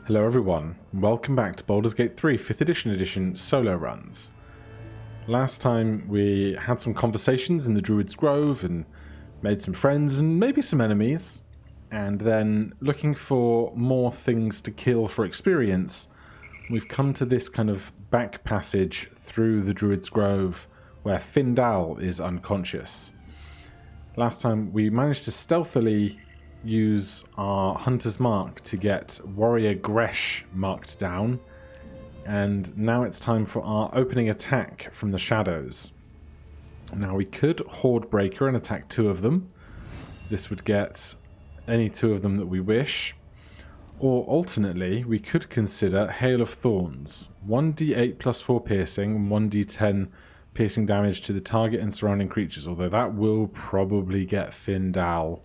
Hello everyone, welcome back to Baldur's Gate 3 5th edition solo runs. Last time we had some conversations in the Druid's Grove and made some friends and maybe some enemies, and then looking for more things to kill for experience, we've come to this kind of back passage through the Druid's Grove where Findal is unconscious. Last time we managed to stealthily use our Hunter's Mark to get Warrior Gresh marked down, and now it's time for our opening attack from the shadows. Now we could Horde Breaker and attack two of them. This would get any two of them that we wish, or alternately we could consider Hail of Thorns, 1d8 plus 4 piercing and 1d10 piercing damage to the target and surrounding creatures, although that will probably get Findal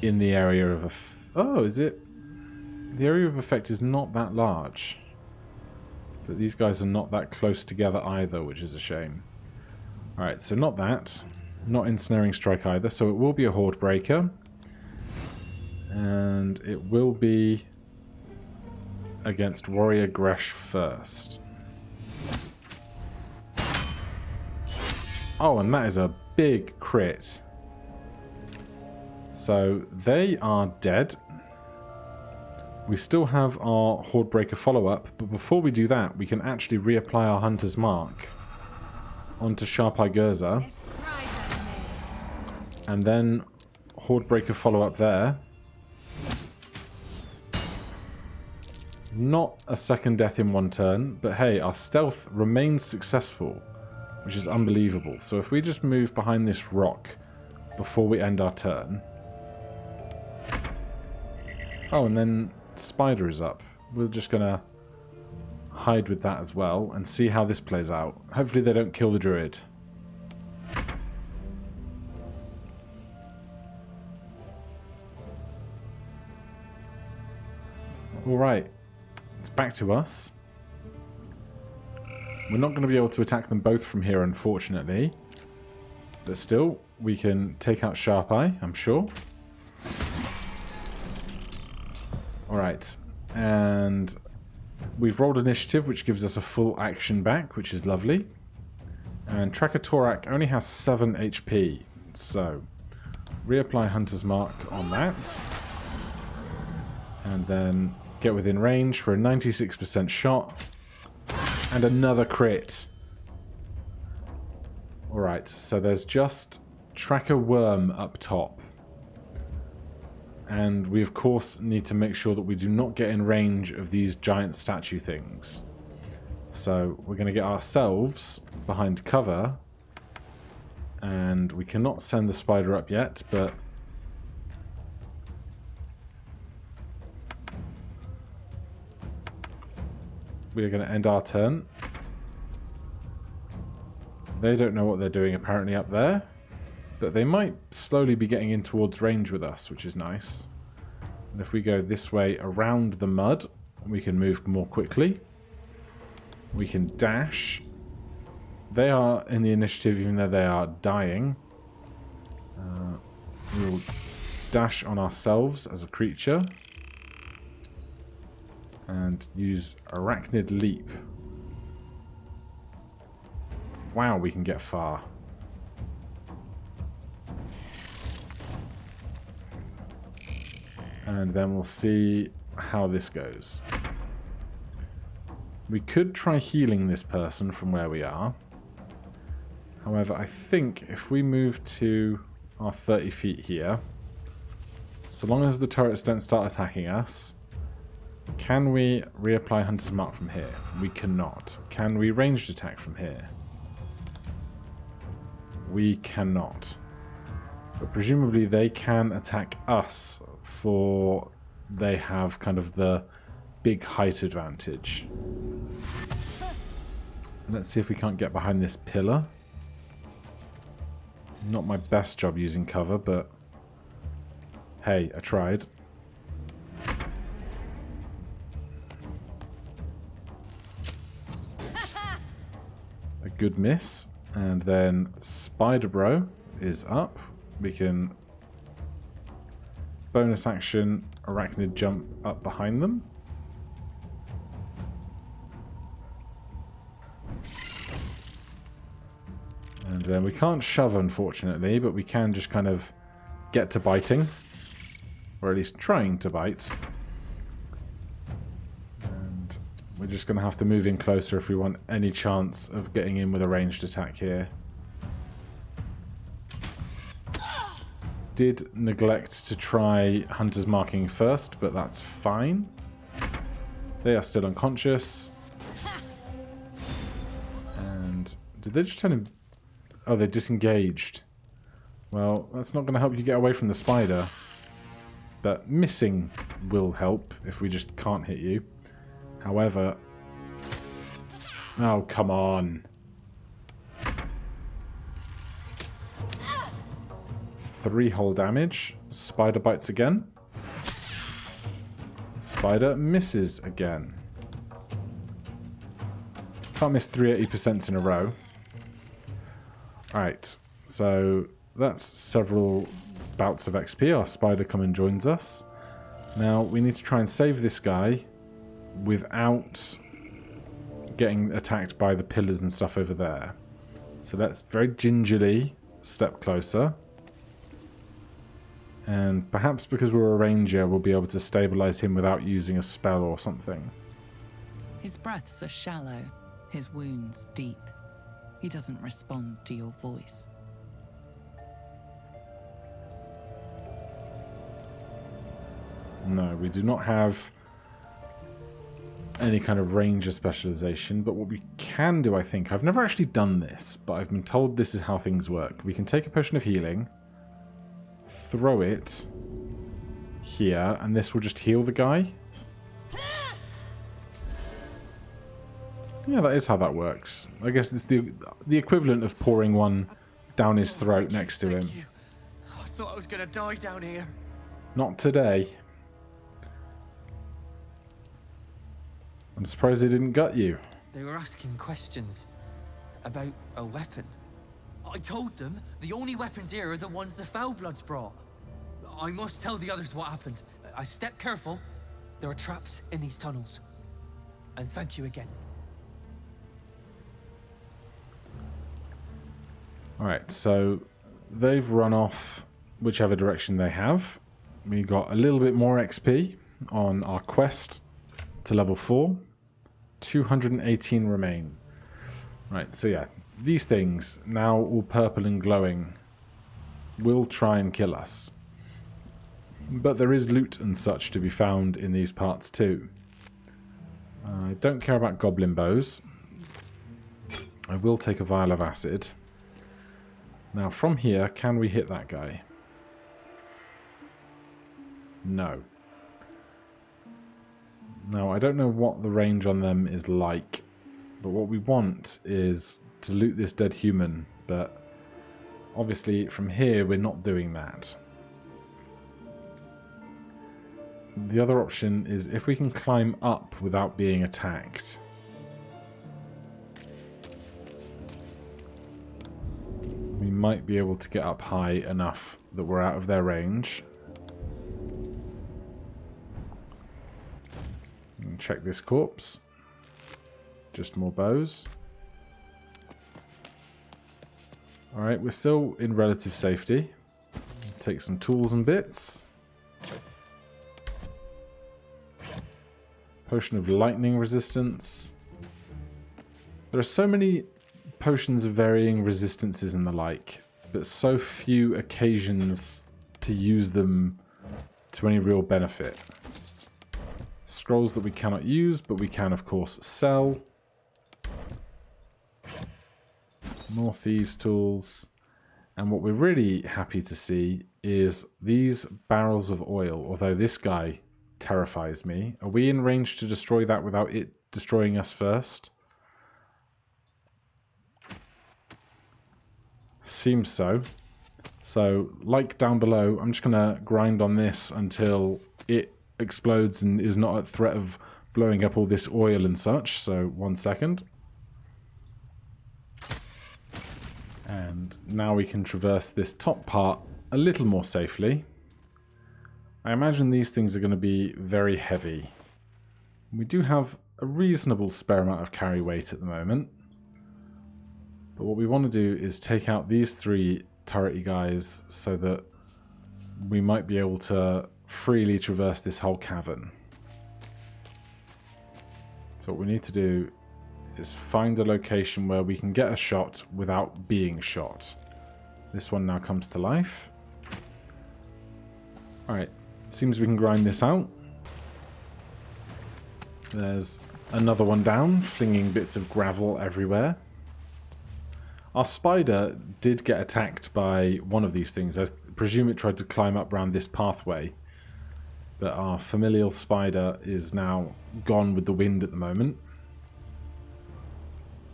in the area of oh, is it? The area of effect is not that large. But these guys are not that close together either, which is a shame. Alright, so not that. Not Ensnaring Strike either, so it will be a Horde Breaker. And it will be against Warrior Gresh first. Oh, and that is a big crit. So they are dead. We still have our Horde Breaker follow-up, but before we do that, we can actually reapply our Hunter's Mark onto Sharp-Eye Gurza. And then Horde Breaker follow-up there. Not a second death in one turn, but hey, our stealth remains successful, which is unbelievable. So if we just move behind this rock before we end our turn... Oh, and then Spider is up. We're just going to hide with that as well and see how this plays out. Hopefully they don't kill the Druid. Alright, it's back to us. We're not going to be able to attack them both from here, unfortunately. But still, we can take out Sharp Eye, I'm sure. Alright, and we've rolled initiative, which gives us a full action back, which is lovely. And Tracker Torak only has 7 HP, so reapply Hunter's Mark on that. And then get within range for a 96% shot. And another crit. Alright, so there's just Tracker Worm up top. And we of course need to make sure that we do not get in range of these giant statue things. So we're going to get ourselves behind cover. And we cannot send the spider up yet, but... we are going to end our turn. They don't know what they're doing apparently up there. But they might slowly be getting in towards range with us, which is nice. And if we go this way around the mud, we can move more quickly. We can dash. They are in the initiative even though they are dying. We will dash on ourselves as a creature. And use Arachnid Leap. Wow, we can get far. And then we'll see how this goes. We could try healing this person from where we are. However, I think if we move to our 30 feet here, so long as the turrets don't start attacking us, can we reapply Hunter's Mark from here? We cannot. Can we ranged attack from here? We cannot. But presumably they can attack us, for they have kind of the big height advantage. Let's see if we can't get behind this pillar. Not my best job using cover, but hey, I tried. A good miss. And then Spider Bro is up. We can bonus action, arachnid jump up behind them. And then we can't shove, unfortunately, but we can just kind of get to biting. Or at least trying to bite. And we're just going to have to move in closer if we want any chance of getting in with a ranged attack here. Did neglect to try Hunter's Marking first, but that's fine. They are still unconscious. And did they just turn him... Oh, they disengaged. Well, that's not going to help you get away from the spider. But missing will help if we just can't hit you. However... Oh, come on. 3 hull damage. Spider bites again. Spider misses again. Can't miss 380% in a row. Alright, so that's several bouts of XP. Our spider comes and joins us. Now we need to try and save this guy without getting attacked by the pillars and stuff over there. So let's very gingerly step closer. And perhaps because we're a ranger, we'll be able to stabilize him without using a spell or something. His breaths are shallow, his wounds deep. He doesn't respond to your voice. No, we do not have any kind of ranger specialization, but what we can do, I think, I've never actually done this, but I've been told this is how things work. We can take a potion of healing, throw it here, and this will just heal the guy. Yeah, that is how that works. I guess it's the equivalent of pouring one down his throat next to him. I thought I was gonna die down here. Not today. I'm surprised they didn't gut you. They were asking questions about a weapon. I told them the only weapons here are the ones the Foulbloods brought. I must tell the others what happened. I stepped careful. There are traps in these tunnels. And thank you again. Alright, so they've run off whichever direction they have. We got a little bit more XP on our quest to level 4. 218 remain. Right, so yeah, these things, now all purple and glowing, will try and kill us. But there is loot and such to be found in these parts too. I don't care about goblin bows. I will take a vial of acid. Now from here, can we hit that guy? No. Now, I don't know what the range on them is like, but what we want is to loot this dead human, but obviously from here we're not doing that. The other option is if we can climb up without being attacked. We might be able to get up high enough that we're out of their range. And check this corpse. Just more bows. Alright, we're still in relative safety. Take some tools and bits. Potion of lightning resistance. There are so many potions of varying resistances and the like, but so few occasions to use them to any real benefit. Scrolls that we cannot use, but we can of course sell. More thieves' tools. And what we're really happy to see is these barrels of oil, although this guy terrifies me. Are we in range to destroy that without it destroying us first? Seems so. So, like down below, I'm just going to grind on this until it explodes and is not at threat of blowing up all this oil and such. So, 1 second. And now we can traverse this top part a little more safely. I imagine these things are going to be very heavy. We do have a reasonable spare amount of carry weight at the moment. But what we want to do is take out these 3 turrety guys so that we might be able to freely traverse this whole cavern. So what we need to do is find a location where we can get a shot without being shot. This one now comes to life. Alright, seems we can grind this out. There's another one down, flinging bits of gravel everywhere. Our spider did get attacked by one of these things. I presume it tried to climb up around this pathway. But our familial spider is now gone with the wind at the moment.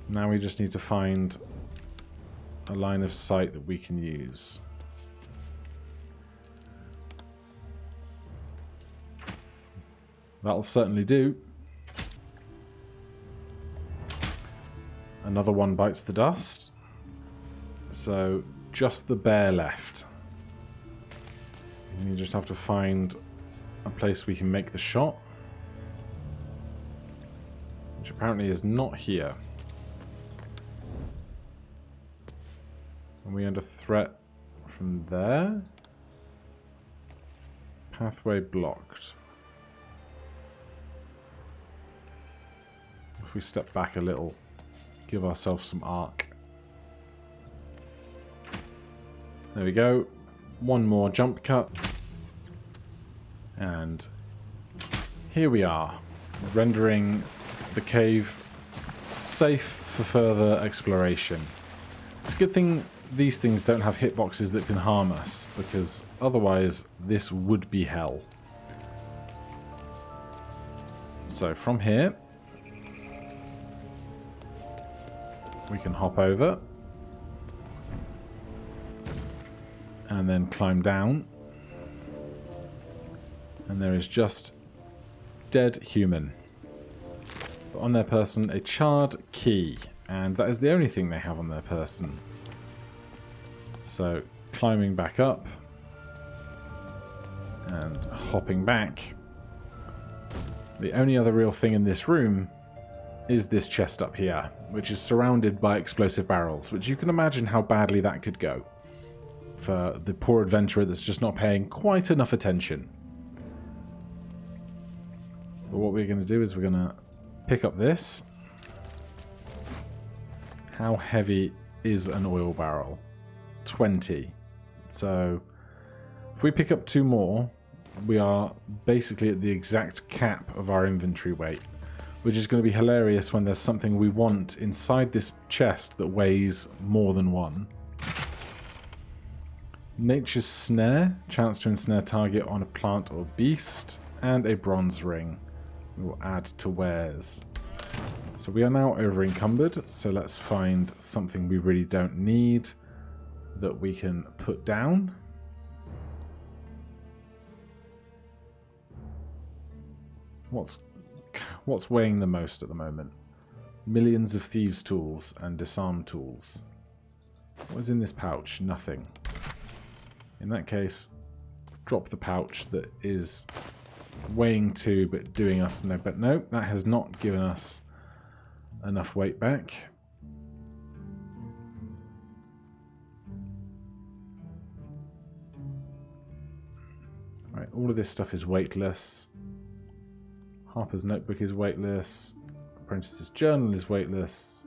Now we just need to find a line of sight that we can use. That'll certainly do. Another one bites the dust. So just the bear left. And you just have to find a place we can make the shot. Which apparently is not here. And we under threat from there. Pathway blocked. If we step back a little, give ourselves some arc. There we go. One more jump cut. And here we are, rendering the cave safe for further exploration. It's a good thing these things don't have hitboxes that can harm us, because otherwise this would be hell. So from here, we can hop over and then climb down. And there is just dead human. But on their person, a charred key. And that is the only thing they have on their person. So, climbing back up. And hopping back. The only other real thing in this room is this chest up here, which is surrounded by explosive barrels, which you can imagine how badly that could go for the poor adventurer that's just not paying quite enough attention. But what we're going to do is we're going to pick up this. How heavy is an oil barrel? 20. So if we pick up 2 more, we are basically at the exact cap of our inventory weight, which is going to be hilarious when there's something we want inside this chest that weighs more than 1. Nature's Snare, chance to ensnare target on a plant or beast, and a bronze ring. We will add to wares. So we are now over encumbered, so let's find something we really don't need that we can put down. What's weighing the most at the moment? Millions of thieves' tools and disarm tools. What is in this pouch? Nothing. In that case, drop the pouch that is weighing 2 but doing us no. But no, that has not given us enough weight back. Right, all of this stuff is weightless. Harper's notebook is weightless. Apprentice's journal is weightless.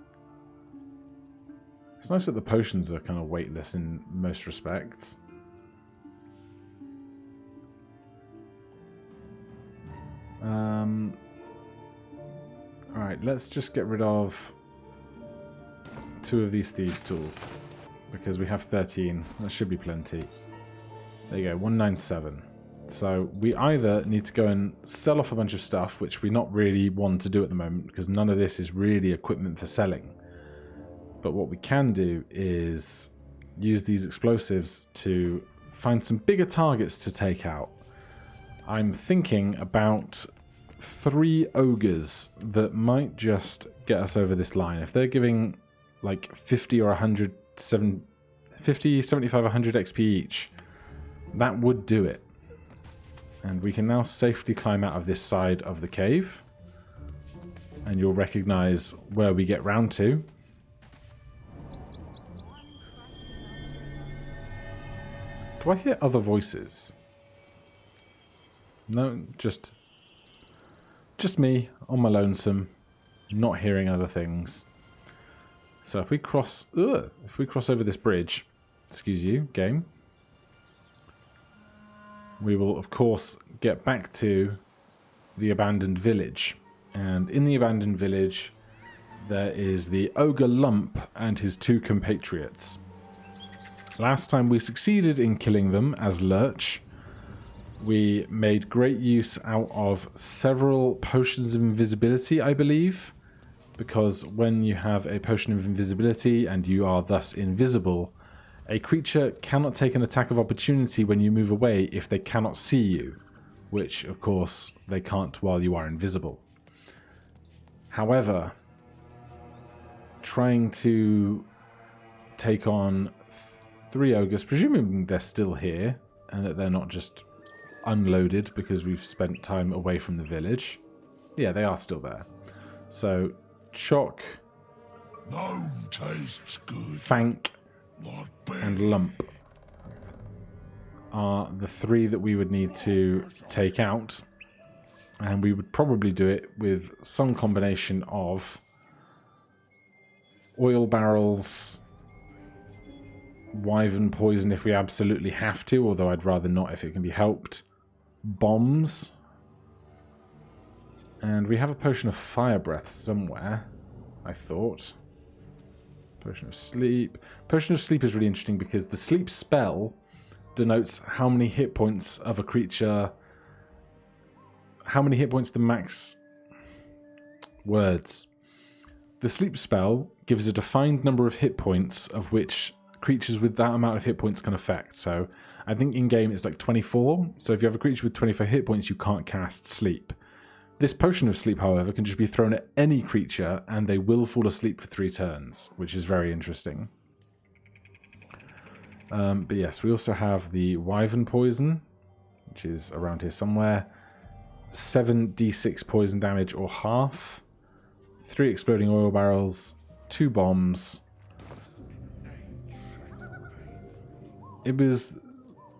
It's nice that the potions are kind of weightless in most respects. Alright, let's just get rid of 2 of these thieves' tools, because we have 13. That should be plenty. There you go, 197. So we either need to go and sell off a bunch of stuff, which we not really want to do at the moment, because none of this is really equipment for selling. But what we can do is use these explosives to find some bigger targets to take out. I'm thinking about 3 ogres that might just get us over this line. If they're giving like 50 or 100, 50, 75, 100 XP each, that would do it. And we can now safely climb out of this side of the cave. And you'll recognize where we get round to. Do I hear other voices? No, just me on my lonesome, not hearing other things. So if we cross over this bridge, excuse you, game, we will of course get back to the abandoned village. And in the abandoned village, there is the Ogre Lump and his 2 compatriots. Last time we succeeded in killing them as Lurch. We made great use out of several potions of invisibility, I believe. Because when you have a potion of invisibility and you are thus invisible, a creature cannot take an attack of opportunity when you move away if they cannot see you. Which, of course, they can't while you are invisible. However, trying to take on 3 ogres, presuming they're still here, and that they're not just unloaded because we've spent time away from the village. Yeah, they are still there. So, Chock, Gnome tastes good. Fank, Not bad. and Lump are the 3 that we would need to take out. And we would probably do it with some combination of oil barrels, wyvern poison if we absolutely have to, although I'd rather not if it can be helped, bombs, and we have a potion of fire breath somewhere, I thought. Potion of sleep. Potion of sleep is really interesting because the sleep spell denotes how many hit points of a creature, how many hit points the max words. The sleep spell gives a defined number of hit points of which creatures with that amount of hit points can affect. So I think in game it's like 24. So if you have a creature with 24 hit points, you can't cast sleep. This potion of sleep, however, can just be thrown at any creature and they will fall asleep for 3 turns, which is very interesting. But yes, we also have the wyvern poison, which is around here somewhere. 7d6 poison damage or half. 3 exploding oil barrels. 2 bombs. It was...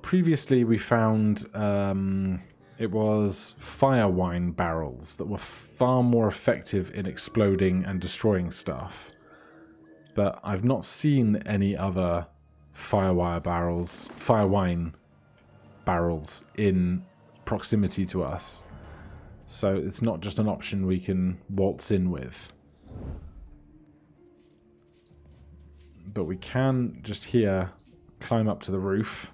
Previously we found... it was fire wine barrels that were far more effective in exploding and destroying stuff. But I've not seen any other fire wine barrels in proximity to us. So it's not just an option we can waltz in with. But we can just here climb up to the roof.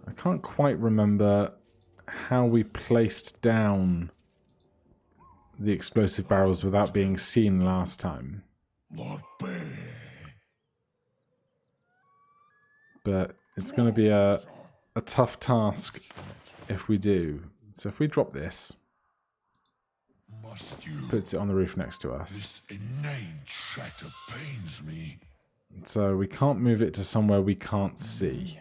I can't quite remember how we placed down the explosive barrels without being seen last time. Not bad. But it's going to be a tough task if we do. So if we drop this, Must you? puts it on the roof next to us. This inane chatter pains me. So we can't move it to somewhere we can't see.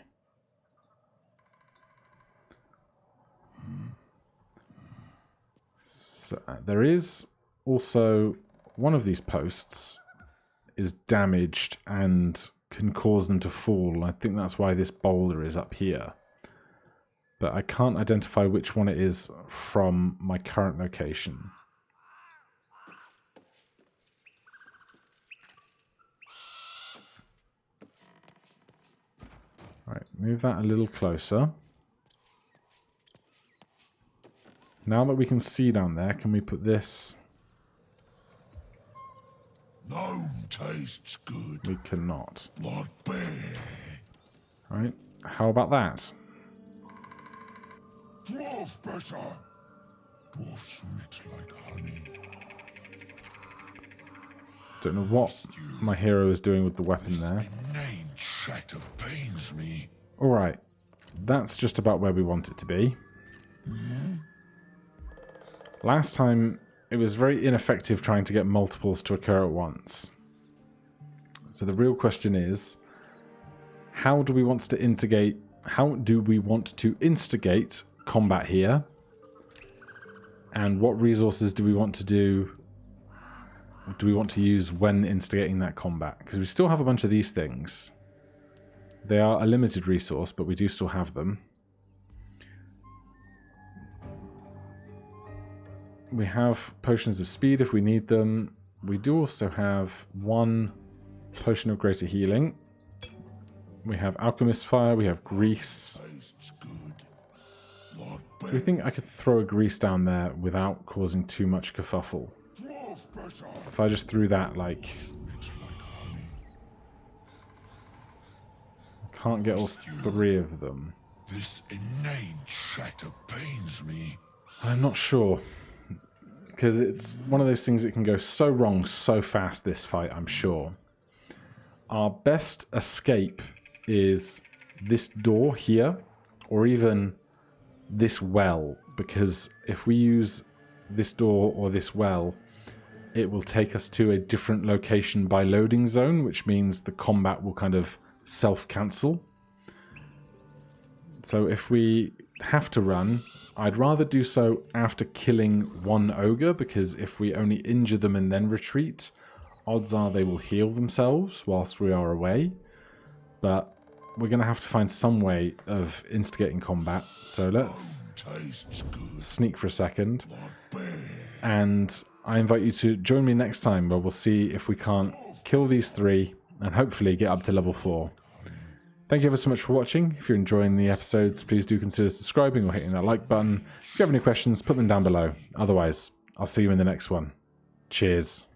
So there is also one of these posts is damaged and can cause them to fall. I think that's why this boulder is up here. But I can't identify which one it is from my current location. Right, move that a little closer. Now that we can see down there, can we put this? Gnome tastes good. We cannot. Not bad. Right, how about that? Dwarf better. Dwarf sweet like honey. Don't know what my hero is doing with the weapon there. Inane chatter pains me. Alright, that's just about where we want it to be. Last time, it was very ineffective trying to get multiples to occur at once. So the real question is, how do we want to instigate combat here? And what resources do we want to use when instigating that combat? Because we still have a bunch of these things. They are a limited resource, but we do still have them. We have potions of speed if we need them. We do also have 1 potion of greater healing. We have alchemist fire, we have grease. Tastes good. Like Do you think I could throw a grease down there without causing too much kerfuffle? dwarf better. If I just threw that, like... It's like honey. I can't get all 3 of them. This inane chatter pains me. I'm not sure. Because it's one of those things that can go so wrong so fast, this fight, I'm sure. Our best escape is this door here, or even this well, because if we use this door or this well, it will take us to a different location by loading zone, which means the combat will kind of self-cancel. So if we have to run, I'd rather do so after killing 1 ogre, because if we only injure them and then retreat, odds are they will heal themselves whilst we are away. But we're going to have to find some way of instigating combat. So let's Tastes good. sneak for a second. Like bear. And I invite you to join me next time where we'll see if we can't kill these 3 and hopefully get up to level 4. Thank you ever so much for watching. If you're enjoying the episodes, please do consider subscribing or hitting that like button. If you have any questions, put them down below. Otherwise, I'll see you in the next one. Cheers.